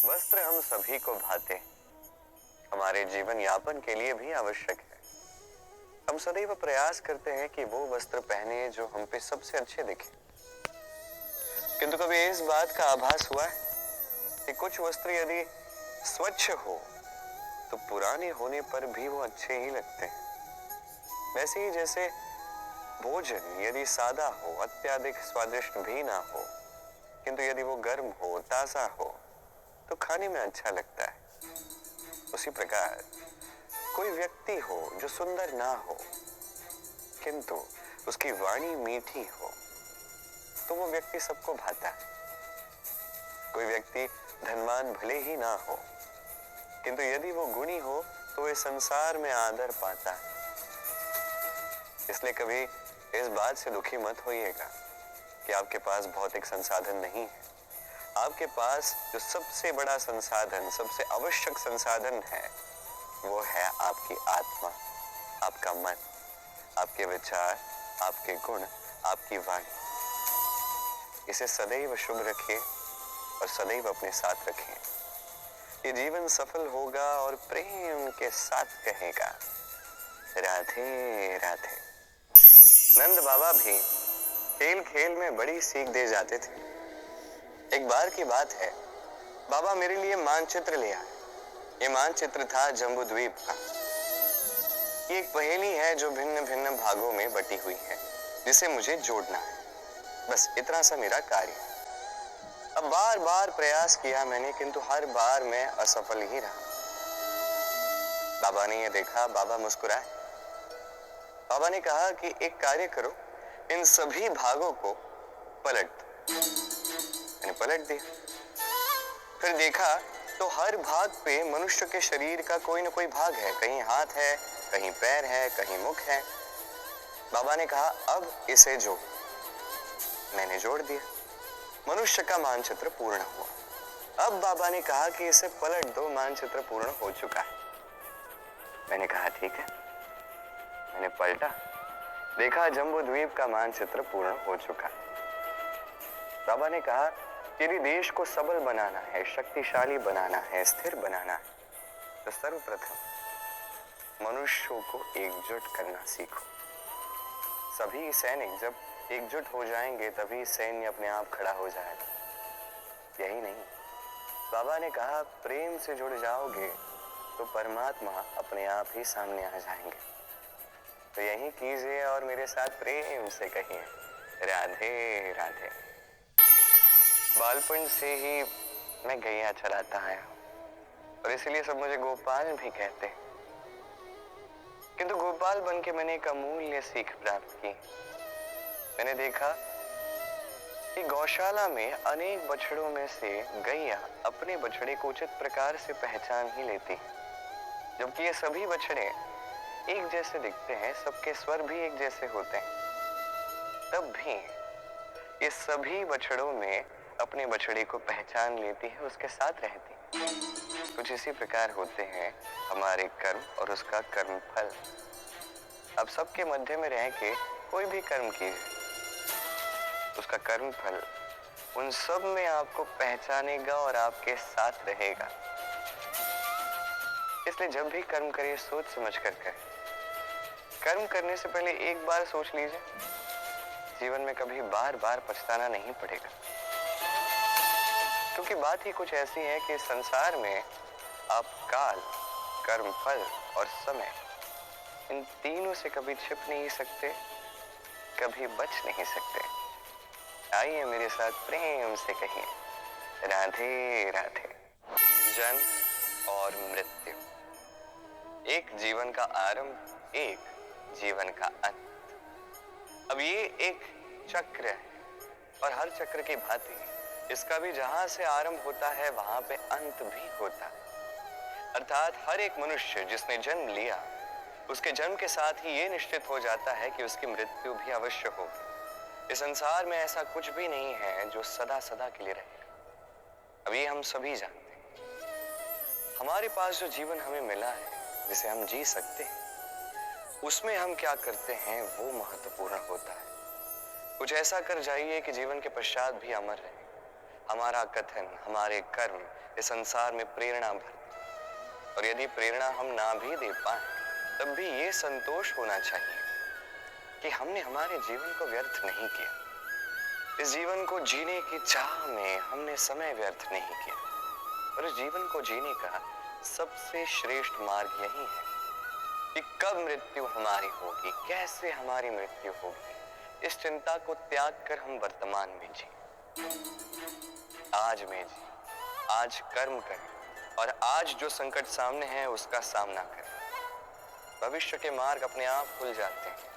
वस्त्र हम सभी को भाते, हमारे जीवन यापन के लिए भी आवश्यक है। हम सदैव प्रयास करते हैं कि वो वस्त्र पहने जो हम पे सबसे अच्छे दिखे, किंतु कभी इस बात का आभास हुआ है कि कुछ वस्त्र यदि स्वच्छ हो तो पुराने होने पर भी वो अच्छे ही लगते हैं। वैसे ही जैसे भोजन यदि सादा हो, अत्यधिक स्वादिष्ट भी ना हो, किंतु यदि वो गर्म हो, ताजा हो तो खाने में अच्छा लगता है। उसी प्रकार कोई व्यक्ति हो जो सुंदर ना हो किंतु उसकी वाणी मीठी हो तो वो व्यक्ति सबको भाता है। कोई व्यक्ति धनवान भले ही ना हो किंतु यदि वो गुणी हो तो इस संसार में आदर पाता है। इसलिए कभी इस बात से दुखी मत होइएगा कि आपके पास भौतिक संसाधन नहीं है। आपके पास जो सबसे बड़ा संसाधन, सबसे आवश्यक संसाधन है, वो है आपकी आत्मा, आपका मन, आपके विचार, आपके गुण, आपकी वाणी। इसे सदैव शुभ रखिए और सदैव अपने साथ रखिए। ये जीवन सफल होगा और प्रेम के साथ कहेगा, राधे राधे। नंद बाबा भी खेल खेल में बड़ी सीख दे जाते थे। एक बार की बात है, बाबा मेरे लिए मानचित्र ले आए। ये मानचित्र था जम्बूद्वीप का। ये एक पहेली है जो भिन्न भिन्न भागों में बटी हुई है, जिसे मुझे जोड़ना है। बस इतना सा मेरा कार्य है। अब बार बार प्रयास किया मैंने, किंतु हर बार मैं असफल ही रहा। बाबा ने ये देखा, बाबा मुस्कुराए। बाबा ने कहा कि एक कार्य करो, इन सभी भागों को पलट दो। मैंने पलट दिया। फिर देखा तो हर भाग पे मनुष्य के शरीर का कोई न कोई भाग है। कहीं हाथ है, कहीं पैर है, कहीं मुख है। बाबा ने कहा अब इसे जोड़। मैंने जोड़ दिया। मनुष्य का मानचित्र पूर्ण हुआ। अब बाबा ने कहा कि इसे पलट दो, मानचित्र पूर्ण हो चुका है। मैंने कहा ठीक है। मैंने पलटा, देखा जम्बूद्वीप का मानचित्र पूर्ण हो चुका। बाबा ने कहा यदि देश को सबल बनाना है, शक्तिशाली बनाना है, स्थिर बनाना है, तो सर्वप्रथम मनुष्यों को एकजुट करना सीखो। सभी सैनिक जब एकजुट हो जाएंगे तभी सैन्य अपने आप खड़ा हो जाएगा। यही नहीं, बाबा ने कहा प्रेम से जुड़ जाओगे तो परमात्मा अपने आप ही सामने आ जाएंगे। तो यही कीजिए और मेरे साथ प्रेम से कहिए, राधे राधे। बालपन से ही मैं गैया चराता आया और इसलिए सब मुझे गोपाल भी कहते हैं। किंतु गोपाल बन के मैंने एक अमूल्य सीख प्राप्त की। मैंने देखा कि गौशाला में अनेक बछड़ों में से गैया अपने बछड़े को उचित प्रकार से पहचान ही लेती है। जबकि ये सभी बछड़े एक जैसे दिखते हैं, सबके स्वर भी एक जैसे होते हैं, तब भी ये सभी बछड़ों में अपने बछड़े को पहचान लेती है, उसके साथ रहती है। कुछ इसी प्रकार होते हैं हमारे कर्म और उसका कर्म फल। अब सबके मध्य में रह के कोई भी कर्म कीजिए, उसका कर्म फल उन सब में आपको पहचानेगा और आपके साथ रहेगा। इसलिए जब भी कर्म करिए सोच समझ कर करें। कर्म करने से पहले एक बार सोच लीजिए, जीवन में कभी बार बार पछताना नहीं पड़ेगा। क्योंकि बात ही कुछ ऐसी है कि संसार में आप काल, कर्म फल और समय, इन तीनों से कभी छिप नहीं सकते, कभी बच नहीं सकते। आइए मेरे साथ प्रेम से कहिए, राधे राधे। जन्म और मृत्यु, एक जीवन का आरंभ, एक जीवन का अंत। अब ये एक चक्र है और हर चक्र की भांति इसका भी जहां से आरंभ होता है वहां पे अंत भी होता है। अर्थात हर एक मनुष्य जिसने जन्म लिया, उसके जन्म के साथ ही ये निश्चित हो जाता है कि उसकी मृत्यु भी अवश्य होगी। इस संसार में ऐसा कुछ भी नहीं है जो सदा सदा के लिए रहेगा। अब ये हम सभी जानते हैं। हमारे पास जो जीवन हमें मिला है, जिसे हम जी सकते हैं, उसमें हम क्या करते हैं वो महत्वपूर्ण होता है। कुछ ऐसा कर जाइए कि जीवन के पश्चात भी अमर रहे। हमारा कथन, हमारे कर्म इस संसार में प्रेरणा भरते, और यदि प्रेरणा हम ना भी दे पाए तब भी ये संतोष होना चाहिए कि हमने हमारे जीवन को व्यर्थ नहीं किया। इस जीवन को जीने की चाह में हमने समय व्यर्थ नहीं किया, और इस जीवन को जीने का सबसे श्रेष्ठ मार्ग यही है कि कब मृत्यु हमारी होगी, कैसे हमारी मृत्यु होगी, इस चिंता को त्याग कर हम वर्तमान में जी, आज में जी, आज कर्म करें और आज जो संकट सामने है उसका सामना करें। भविष्य के मार्ग अपने आप खुल जाते हैं।